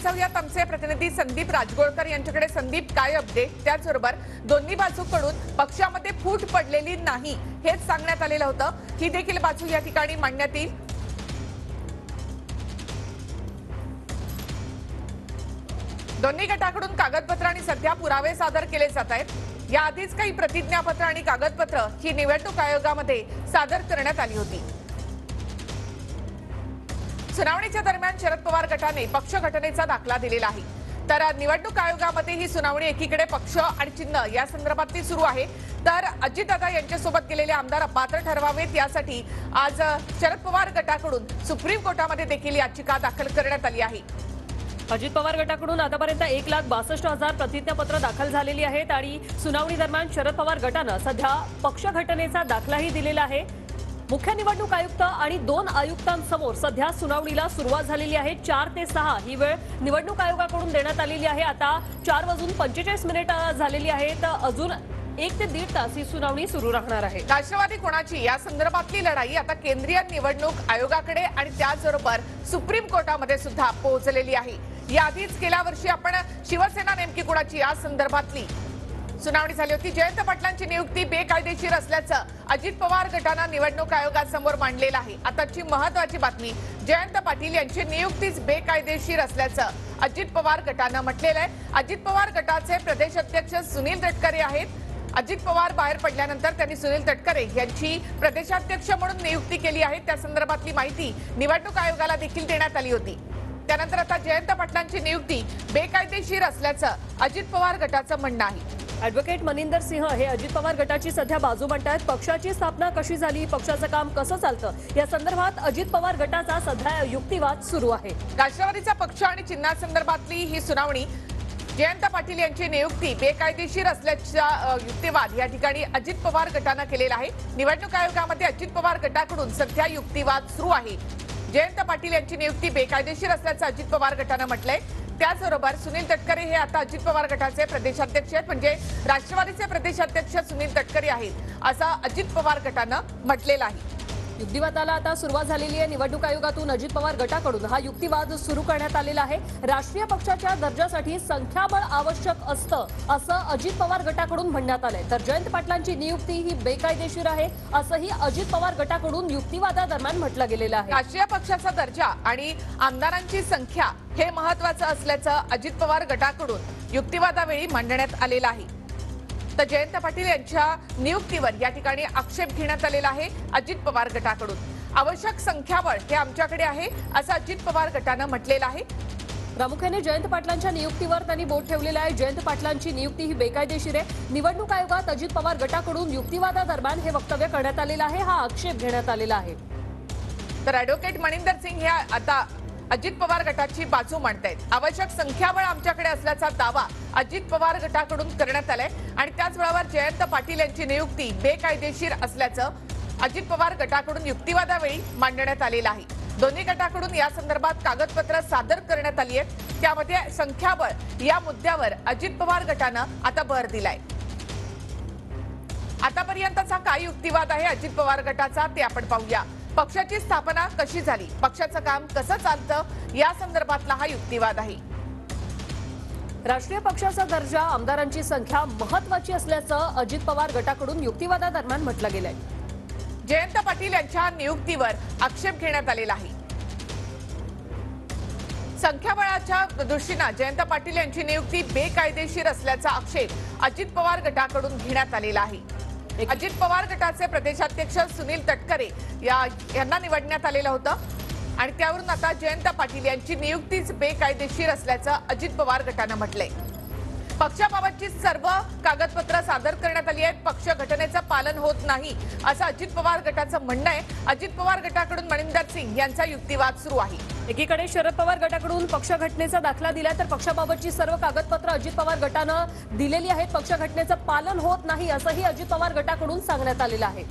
जाऊयात आमचे प्रतिनिधी संदीप राजगोळकर यांच्याकडे। संदीप, काय अपडेट? त्याचबरोबर दोन्ही बाजूकडून पक्षामध्ये फूट पडलेली नाही हेच सांगण्यात आलेलं होतं, ही देखील बाजू या ठिकाणी मांडण्यात येईल। दोन्ही गटाकडून कागदपत्र आणि सध्या पुरावे सादर केले जात आहेत। याआधीच काही प्रतिज्ञापत्र आणि कागदपत्र ही निवडणूक आयोगामध्ये सादर करण्यात आली होती। सुनावणीच्या दरम्यान शरद पवार गटाने पक्ष घटनेचा दाखला दिलेला आहे। तर निवडणूक आयोगामध्ये ही सुनावणी एकीकडे पक्ष आणि चिन्ह या संदर्भातली सुरू आहे, तर अजितदादा यांच्यासोबत गेलेले आमदार अपात्र ठरवावेत यासाठी आज शरद पवार गटाकडून सुप्रीम कोर्टामध्ये देखील याचिका दाखल करण्यात आली आहे। अजित पवार गटाकडून आतापर्यंत 1,62,000 प्रतिज्ञापत्र दाखल झालेली आहेत आणि सुनावणी दरम्यान शरद पवार गटानं सध्या पक्ष घटनेचा दाखलाही दिलेला आहे। मुख्य निवडणूक आयुक्त आणि 2 आयुक्तांसमोर सध्या सुनावणीला सुरुवात झालेली आहे। 4 ते 6 ही वेळ निवडणूक आयोगाकडून देण्यात आलेली आहे। आता 4:45 झालेली आहेत। अजून 1 ते 1.5 तास ही सुनावणी सुरू राहणार आहे। राष्ट्रवादी कोणाची या संदर्भातली लढाई आता केंद्रीय निवडणूक आयोगाकडे आणि त्याचबरोबर सुप्रीम कोर्टामध्ये सुद्धा पोहोचलेली आहे। याआधीच गेल्या वर्षी आपण शिवसेना नेमकी कोणाची या संदर्भातली सुनावणी झाली होती। जयंत पाटलांची नियुक्ती बेकायदेशीर असल्याचं अजित पवार गटानं निवडणूक आयोगासमोर मांडलेलं आहे। आताची महत्त्वाची बातमी, जयंत पाटील यांची नियुक्तीच बेकायदेशीर असल्याचं अजित पवार गटानं म्हटलेलं आहे। अजित पवार गटाचे प्रदेश अध्यक्ष सुनील तटकरे आहेत। अजित पवार बाहेर पडल्यानंतर त्यांनी सुनील तटकरे यांची प्रदेशाध्यक्ष म्हणून नियुक्ती केली आहे। त्या संदर्भातली माहिती निवडणूक आयोगाला देखील देण्यात आली होती। त्यानंतर आता जयंत पाटलांची नियुक्ती बेकायदेशीर असल्याचं अजित पवार गटाचं म्हणणं आहे। ॲडव्होकेट मनिंदर सिंह हे अजित पवार गटाची सध्या बाजू मांडतात। पक्षाची स्थापना कशी झाली, पक्षाचं काम कसं चालतं या संदर्भात अजित पवार गटाचा सध्या युक्तिवाद सुरू आहे। राष्ट्रवादीचा पक्ष आणि चिन्हासंदर्भातली ही सुनावणी, जयंत पाटील यांची नियुक्ती बेकायदेशीर असल्याचा युक्तिवाद या ठिकाणी अजित पवार गटानं केलेला आहे। निवडणूक आयोगामध्ये अजित पवार गटाकडून सध्या युक्तिवाद सुरू आहे। जयंत पाटील यांची नियुक्ती बेकायदेशीर असल्याचं अजित पवार गटानं म्हटलंय। त्याचबरोबर सुनील तटकरे हे आता अजित पवार गटाचे प्रदेशाध्यक्ष आहेत, म्हणजे राष्ट्रवादीचे प्रदेशाध्यक्ष सुनील तटकरे आहेत असं अजित पवार गटानं म्हटलेलं आहे। युक्तिवादाला आता सुरुवात झालेली आहे। निवडणूक आयोगातून अजित पवार गटाकडून हा युक्तिवाद सुरू करण्यात आलेला आहे। राष्ट्रीय पक्षाच्या दर्जासाठी संख्याबळ आवश्यक असतं असं अजित पवार गटाकडून म्हणण्यात आलंय। तर जयंत पाटलांची नियुक्ती ही बेकायदेशीर आहे असंही अजित पवार गटाकडून युक्तिवादादरम्यान म्हटलं गेलेलं आहे। राष्ट्रीय पक्षाचा दर्जा आणि आमदारांची संख्या हे महत्त्वाचं असल्याचं अजित पवार गटाकडून युक्तिवादावेळी मांडण्यात आलेलं आहे। तर जयंत पाटील यांच्या नियुक्तीवर या ठिकाणी आक्षेप घेण्यात आलेला आहे अजित पवार गटाकडून। आवश्यक संख्याबळ हे आमच्याकडे आहे असं अजित पवार गटानं म्हटलेलं आहे। प्रामुख्याने जयंत पाटलांच्या नियुक्तीवर त्यांनी बोट ठेवलेलं आहे। जयंत पाटलांची नियुक्ती ही बेकायदेशीर आहे। निवडणूक आयोगात अजित पवार गटाकडून युक्तिवादादरम्यान हे वक्तव्य करण्यात आलेलं आहे, हा आक्षेप घेण्यात आलेला आहे। तर ॲडव्होकेट मनिंदर सिंह हे आता अजित पवार गटाची बाजू मांडतायत। आवश्यक संख्याबळ आमच्याकडे असल्याचा दावा अजित पवार गटाकडून करण्यात आलाय आणि त्याचबरोबर जयंत पाटील यांची नियुक्ती बेकायदेशीर असल्याचं अजित पवार गटाकडून युक्तिवादावेळी मांडण्यात आलेलं आहे। दोन्ही गटाकडून या संदर्भात कागदपत्र सादर करण्यात आली आहेत। त्यामध्ये संख्याबळ या मुद्द्यावर अजित पवार गटानं आता भर दिलाय। आतापर्यंतचा काय युक्तिवाद आहे अजित पवार गटाचा ते आपण पाहूया। पक्षाची स्थापना कशी झाली, पक्षाचं काम कसं चालतं या संदर्भातला हा युक्तिवाद आहे। राष्ट्रीय पक्षाचा दर्जा, आमदारांची संख्या महत्त्वाची असल्याचं अजित पवार गटाकडून युक्तिवादादरम्यान म्हटलं गेलंय। जयंत पाटील यांच्या नियुक्तीवर आक्षेप घेण्यात आलेला आहे। संख्याबळाच्या दृष्टीने जयंत पाटील यांची नियुक्ती बेकायदेशीर असल्याचा आक्षेप अजित पवार गटाकडून घेण्यात आलेला आहे। अजित पवार गटाचे प्रदेशाध्यक्ष सुनील तटकरे यांना निवडण्यात आलेलं होतं आणि त्यावरून आता जयंत पाटील यांची नियुक्तीच बेकायदेशीर असल्याचं अजित पवार गटानं म्हटलंय। पक्षाबाबतची सर्व कागदपत्र सादर करण्यात आली आहेत। पक्ष घटनेचं पालन होत नाही असं अजित पवार गटाचं म्हणणं आहे। अजित पवार गटाकडून मनिंदर सिंह यांचा युक्तिवाद सुरू आहे। एकीकडे शरद पवार गटाकडून पक्ष घटनेचा दाखला दिला, तर पक्षाबाबतची सर्व कागदपत्र अजित पवार गटानं दिलेली आहेत। पक्ष घटनेचं पालन होत नाही असंही अजित पवार गटाकडून सांगण्यात आलेलं आहे।